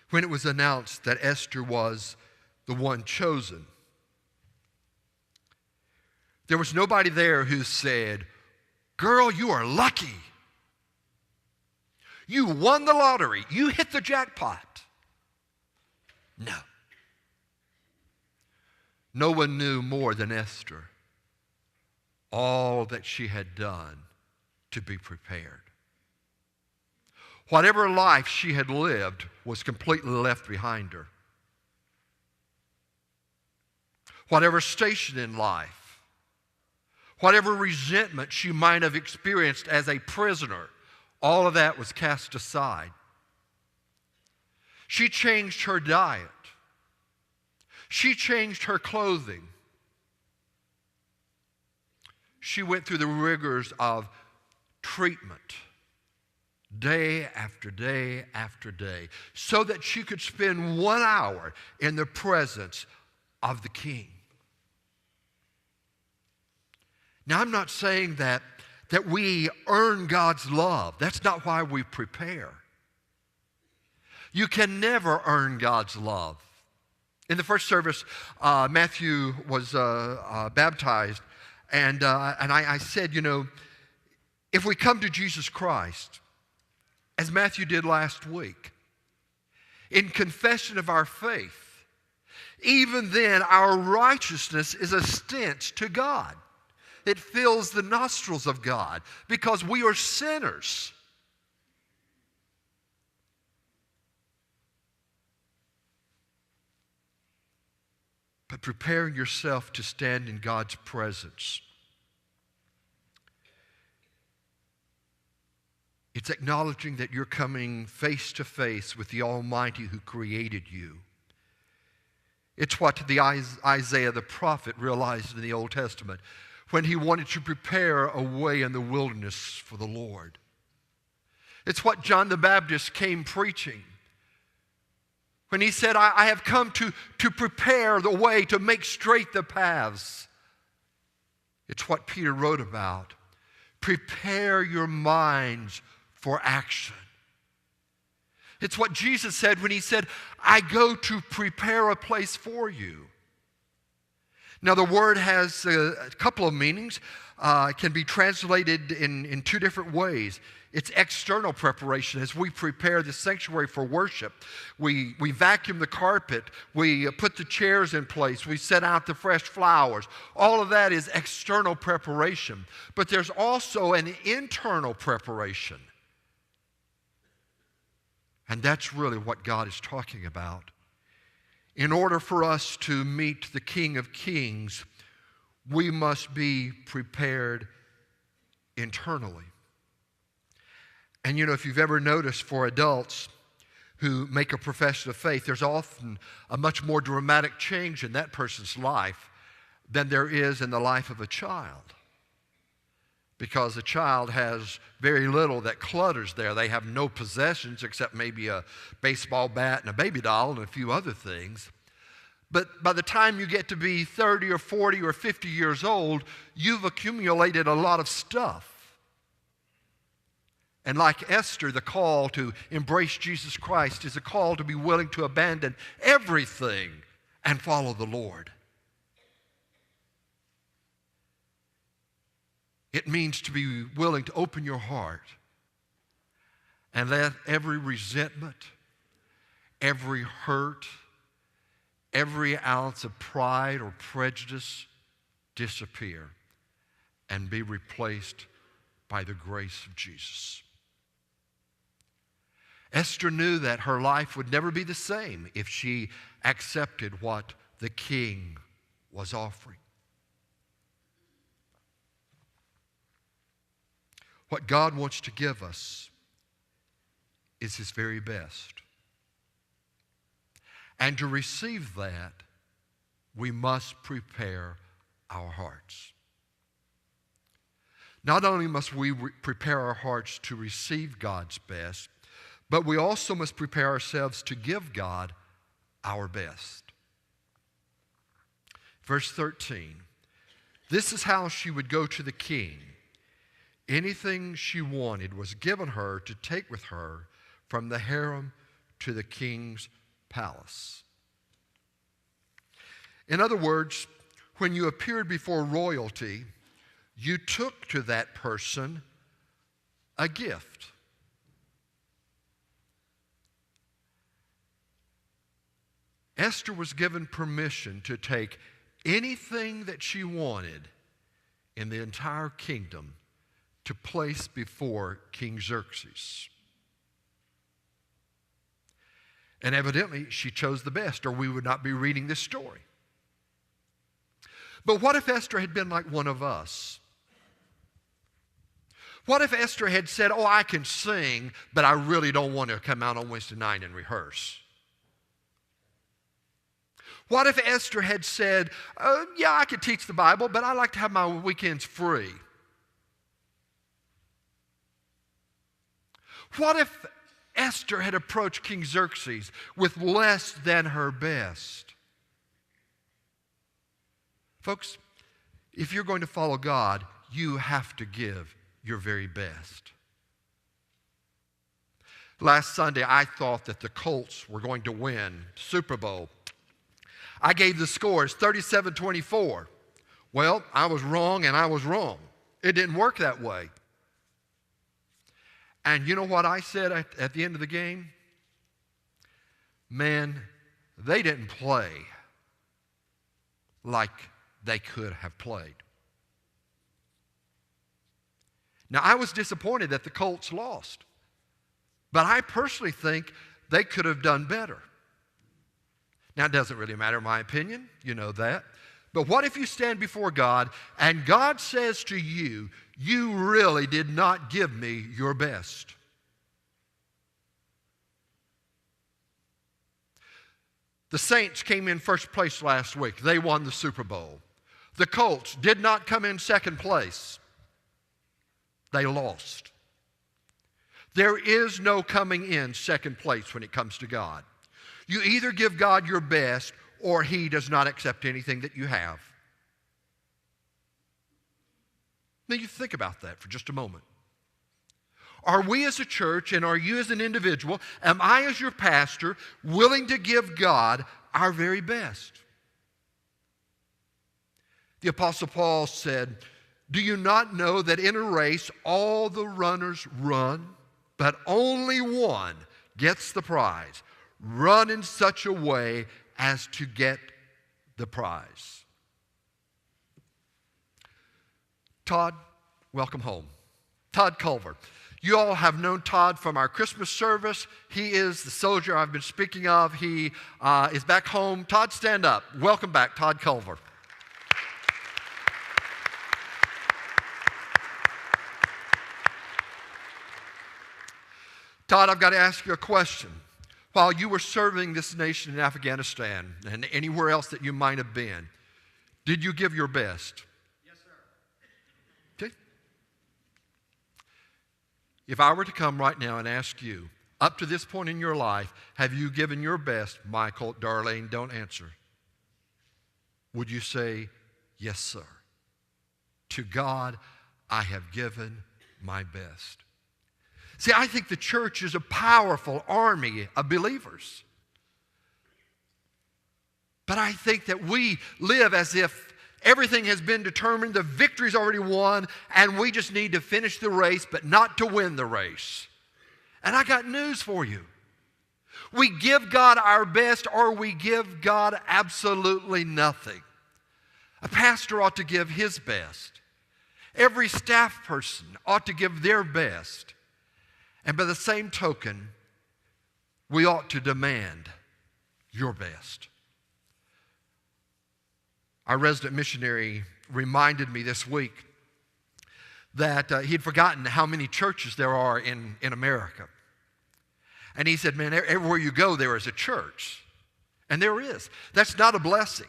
when it was announced that Esther was the one chosen. There was nobody there who said, "Girl, you are lucky. You won the lottery. You hit the jackpot." No. No one knew more than Esther all that she had done to be prepared. Whatever life she had lived was completely left behind her. Whatever station in life, whatever resentment she might have experienced as a prisoner, all of that was cast aside. She changed her diet. She changed her clothing. She went through the rigors of treatment day after day after day so that she could spend 1 hour in the presence of the King. Now, I'm not saying that we earn God's love. That's not why we prepare. You can never earn God's love. In the first service, Matthew was baptized, and I said, if we come to Jesus Christ, as Matthew did last week, in confession of our faith, even then our righteousness is a stench to God. It fills the nostrils of God because we are sinners. But preparing yourself to stand in God's presence, it's acknowledging that you're coming face to face with the Almighty who created you. It's what the Isaiah the prophet realized in the Old Testament when he wanted to prepare a way in the wilderness for the Lord. It's what John the Baptist came preaching when he said, I have come to prepare the way, to make straight the paths. It's what Peter wrote about. Prepare your minds for action. It's what Jesus said when he said, I go to prepare a place for you. Now, the word has a couple of meanings. It can be translated in two different ways. It's external preparation. As we prepare the sanctuary for worship, we vacuum the carpet, we put the chairs in place, we set out the fresh flowers. All of that is external preparation. But there's also an internal preparation. And that's really what God is talking about. In order for us to meet the King of Kings, we must be prepared internally. And if you've ever noticed for adults who make a profession of faith, there's often a much more dramatic change in that person's life than there is in the life of a child. Because a child has very little that clutters there. They have no possessions except maybe a baseball bat and a baby doll and a few other things. But by the time you get to be 30 or 40 or 50 years old, you've accumulated a lot of stuff. And like Esther, the call to embrace Jesus Christ is a call to be willing to abandon everything and follow the Lord. It means to be willing to open your heart and let every resentment, every hurt, every ounce of pride or prejudice disappear and be replaced by the grace of Jesus. Esther knew that her life would never be the same if she accepted what the king was offering. What God wants to give us is His very best. And to receive that, we must prepare our hearts. Not only must we prepare our hearts to receive God's best, but we also must prepare ourselves to give God our best. Verse 13, this is how she would go to the king. Anything she wanted was given her to take with her from the harem to the king's palace. In other words, when you appeared before royalty, you took to that person a gift. Esther was given permission to take anything that she wanted in the entire kingdom to place before King Xerxes. And evidently, she chose the best, or we would not be reading this story. But what if Esther had been like one of us? What if Esther had said, oh, I can sing, but I really don't want to come out on Wednesday night and rehearse? What if Esther had said, yeah, I could teach the Bible, but I like to have my weekends free? What if Esther had approached King Xerxes with less than her best? Folks, if you're going to follow God, you have to give your very best. Last Sunday, I thought that the Colts were going to win Super Bowl. I gave the scores 37-24. Well, I was wrong and I was wrong. It didn't work that way. And you know what I said at the end of the game? Man, they didn't play like they could have played. Now, I was disappointed that the Colts lost, but I personally think they could have done better. Now, it doesn't really matter my opinion, you know that. But what if you stand before God and God says to you, you really did not give me your best? The Saints came in first place last week. They won the Super Bowl. The Colts did not come in second place. They lost. There is no coming in second place when it comes to God. You either give God your best or He does not accept anything that you have. Now you think about that for just a moment. Are we as a church and are you as an individual, am I as your pastor willing to give God our very best? The Apostle Paul said, do you not know that in a race all the runners run, but only one gets the prize? Run in such a way as to get the prize. Todd, welcome home. Todd Culver. You all have known Todd from our Christmas service. He is the soldier I've been speaking of. He is back home. Todd, stand up. Welcome back, Todd Culver. Todd, I've got to ask you a question. While you were serving this nation in Afghanistan and anywhere else that you might have been, did you give your best? Yes, sir. Okay. If I were to come right now and ask you, up to this point in your life, have you given your best? Michael, Darlene, don't answer. Would you say, yes, sir? To God, I have given my best. See, I think the church is a powerful army of believers. But I think that we live as if everything has been determined, the victory's already won, and we just need to finish the race, but not to win the race. And I got news for you. We give God our best or we give God absolutely nothing. A pastor ought to give his best. Every staff person ought to give their best. And by the same token, we ought to demand your best. Our resident missionary reminded me this week that he'd forgotten how many churches there are in America. And he said, man, everywhere you go, there is a church. And there is. That's not a blessing.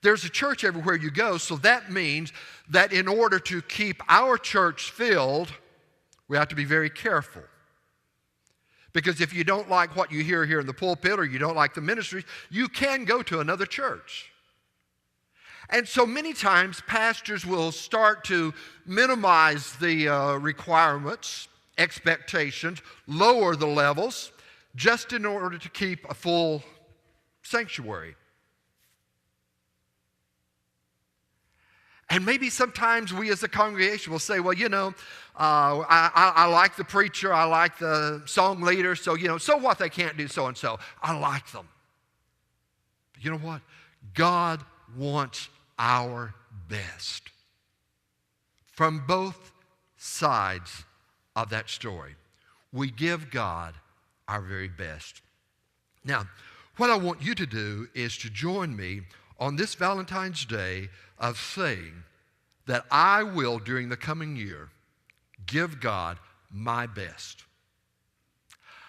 There's a church everywhere you go, so that means that in order to keep our church filled, we have to be very careful. Because if you don't like what you hear here in the pulpit or you don't like the ministry, you can go to another church. And so many times pastors will start to minimize the requirements expectations, lower the levels, just in order to keep a full sanctuary. And maybe sometimes we as a congregation will say, well, I like the preacher, I like the song leader, so what, they can't do so and so. I like them. But you know what? God wants our best from both sides of that story. We give God our very best. Now, what I want you to do is to join me on this Valentine's Day of saying that I will, during the coming year, give God my best.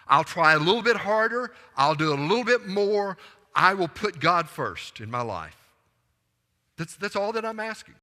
I'll try a little bit harder. I'll do a little bit more. I will put God first in my life. That's all that I'm asking.